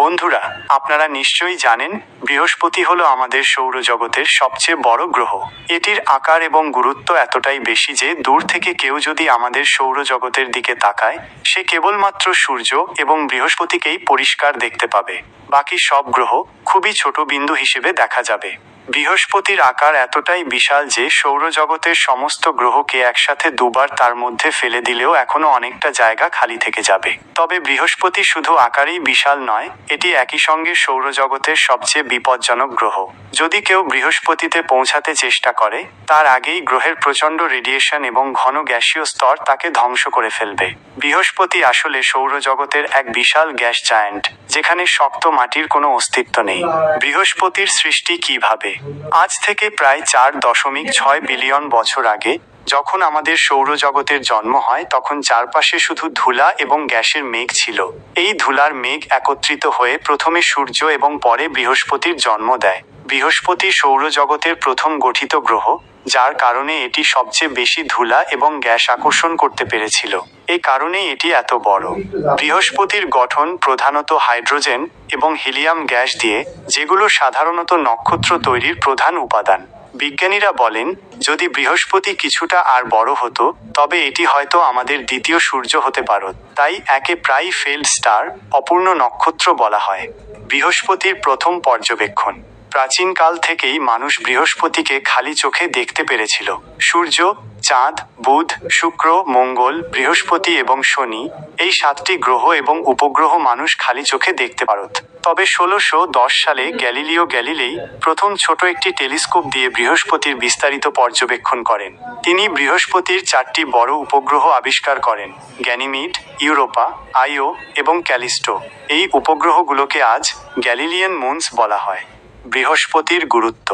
বন্ধুরা, আপনারা নিশ্চয়ই জানেন বৃহস্পতি হলো আমাদের সৌরজগতের সবচেয়ে বড় গ্রহ। এটির আকার এবং গুরুত্ব এতটাই বেশি যে দূর থেকে কেউ যদি আমাদের সৌরজগতের দিকে তাকায়, সে কেবলমাত্র সূর্য এবং বৃহস্পতিকেই পরিষ্কার দেখতে পাবে। বাকি সব গ্রহ খুবই ছোট বিন্দু হিসেবে দেখা যাবে। বৃহস্পতির আকার এতটাই বিশাল যে সৌরজগতের সমস্ত গ্রহকে একসাথে দুবার তার মধ্যে ফেলে দিলেও এখনো অনেকটা জায়গা খালি থেকে যাবে। তবে বৃহস্পতি শুধু আকারেই বিশাল নয়, এটি একই সঙ্গে সৌরজগতের সবচেয়ে বিপজ্জনক গ্রহ। যদি কেউ বৃহস্পতিতে পৌঁছাতে চেষ্টা করে, তার আগেই গ্রহের প্রচণ্ড রেডিয়েশন এবং ঘন গ্যাসীয় স্তর তাকে ধ্বংস করে ফেলবে। বৃহস্পতি আসলে সৌরজগতের এক বিশাল গ্যাস জায়ান্ট, যেখানে শক্ত মাটির কোনো অস্তিত্ব নেই। বৃহস্পতির সৃষ্টি কিভাবে? আজ থেকে প্রায় 4.6 বিলিয়ন বছর আগে যখন আমাদের সৌরজগতের জন্ম হয়, তখন চারপাশে শুধু ধুলা এবং গ্যাসের মেঘ ছিল। এই ধুলার মেঘ একত্রিত হয়ে প্রথমে সূর্য এবং পরে বৃহস্পতির জন্ম দেয়। বৃহস্পতি সৌরজগতের প্রথম গঠিত গ্রহ, যার কারণে এটি সবচেয়ে বেশি ধুলা এবং গ্যাস আকর্ষণ করতে পেরেছিল। এই কারণেই এটি এত বড়। বৃহস্পতির গঠন প্রধানত হাইড্রোজেন এবং হিলিয়াম গ্যাস দিয়ে, যেগুলো সাধারণত নক্ষত্র তৈরির প্রধান উপাদান। বিজ্ঞানীরা বলেন, যদি বৃহস্পতি কিছুটা আর বড় হতো, তবে এটি হয়তো আমাদের দ্বিতীয় সূর্য হতে পারত। তাই একে প্রায় ফেল্ড স্টার, অপূর্ণ নক্ষত্র বলা হয়। বৃহস্পতির প্রথম পর্যবেক্ষণ। প্রাচীনকাল থেকেই মানুষ বৃহস্পতিকে খালি চোখে দেখতে পেরেছিল। সূর্য, চাঁদ, বুধ, শুক্র, মঙ্গল, বৃহস্পতি এবং শনি, এই 7টি গ্রহ এবং উপগ্রহ মানুষ খালি চোখে দেখতে পারত। তবে 1610 সালে গ্যালিলিও গ্যালিলেই প্রথম ছোট একটি টেলিস্কোপ দিয়ে বৃহস্পতির বিস্তারিত পর্যবেক্ষণ করেন। তিনি বৃহস্পতির 4টি বড় উপগ্রহ আবিষ্কার করেন: গ্যানিমিড, ইউরোপা, আইও এবং ক্যালিস্টো। এই উপগ্রহগুলোকে আজ গ্যালিলিয়ান মুনস বলা হয়। বৃহস্পতির গুরুত্ব।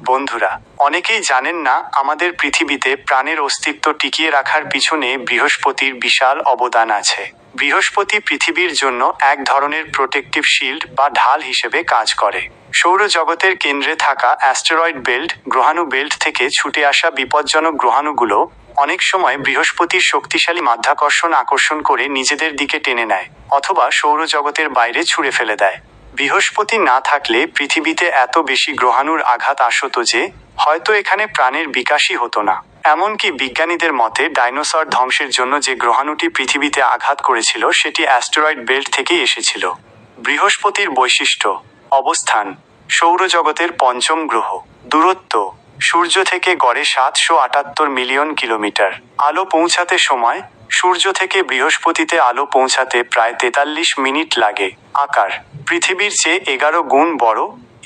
বন্ধুরা, অনেকেই জানেন না, আমাদের পৃথিবীতে প্রাণের অস্তিত্ব টিকিয়ে রাখার পিছনে বৃহস্পতির বিশাল অবদান আছে। বৃহস্পতি পৃথিবীর জন্য এক ধরনের প্রোটেক্টিভ শিল্ড বা ঢাল হিসেবে কাজ করে। সৌরজগতের কেন্দ্রে থাকা অ্যাস্টেরয়েড বেল্ট, গ্রহাণু বেল্ট থেকে ছুটে আসা বিপজ্জনক গ্রহাণুগুলো অনেক সময় বৃহস্পতির শক্তিশালী মাধ্যাকর্ষণ আকর্ষণ করে নিজেদের দিকে টেনে নেয়, অথবা সৌরজগতের বাইরে ছুঁড়ে ফেলে দেয়। বৃহস্পতি না থাকলে পৃথিবীতে এত বেশি গ্রহাণুর আঘাত আসতো যে হয়তো এখানে প্রাণের বিকাশই হতো না। এমনকি বিজ্ঞানীদের মতে ডাইনোসর ধ্বংসের জন্য যে গ্রহাণুটি পৃথিবীতে আঘাত করেছিল, সেটি অ্যাস্টেরয়েড বেল্ট থেকেই এসেছিল। বৃহস্পতির বৈশিষ্ট্য। অবস্থান: সৌরজগতের পঞ্চম গ্রহ। দূরত্ব: সূর্য থেকে গড়ে 778 মিলিয়ন কিলোমিটার। আলো পৌঁছাতে সময়: সূর্য থেকে বৃহস্পতিতে আলো পৌঁছাতে প্রায় 43 মিনিট লাগে। আকার: পৃথিবীর চেয়ে 11 গুণ বড়।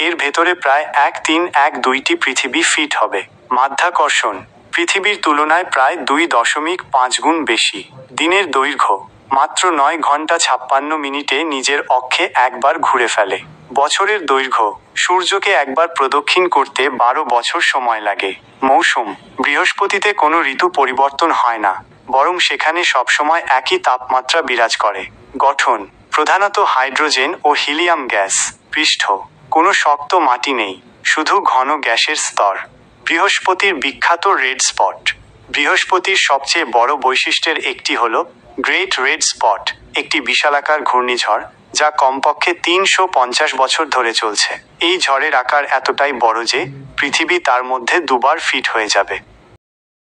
এর ভেতরে প্রায় 1312টি পৃথিবী ফিট হবে। মাধ্যাকর্ষণ: পৃথিবীর তুলনায় প্রায় 2.5 গুণ বেশি। দিনের দৈর্ঘ্য: মাত্র 9 ঘন্টা 56 মিনিটে নিজের অক্ষে একবার ঘুরে ফেলে। বছরের দৈর্ঘ্য: সূর্যকে একবার প্রদক্ষিণ করতে 12 বছর সময় লাগে। মৌসুম: বৃহস্পতিতে কোনো ঋতু পরিবর্তন হয় না, বরং সেখানে সবসময় একই তাপমাত্রা বিরাজ করে। গঠন: প্রধানত হাইড্রোজেন ও হিলিয়াম গ্যাস। পৃষ্ঠ: কোনো শক্ত মাটি নেই, শুধু ঘন গ্যাসের স্তর। বৃহস্পতির বিখ্যাত রেড স্পট। বৃহস্পতির সবচেয়ে বড় বৈশিষ্ট্যের একটি হল গ্রেট রেড স্পট, একটি বিশালাকার ঘূর্ণিঝড় যা কমপক্ষে 350 বছর ধরে চলছে। এই ঝড়ের আকার এতটাই বড় যে পৃথিবী তার মধ্যে দুবার ফিট হয়ে যাবে।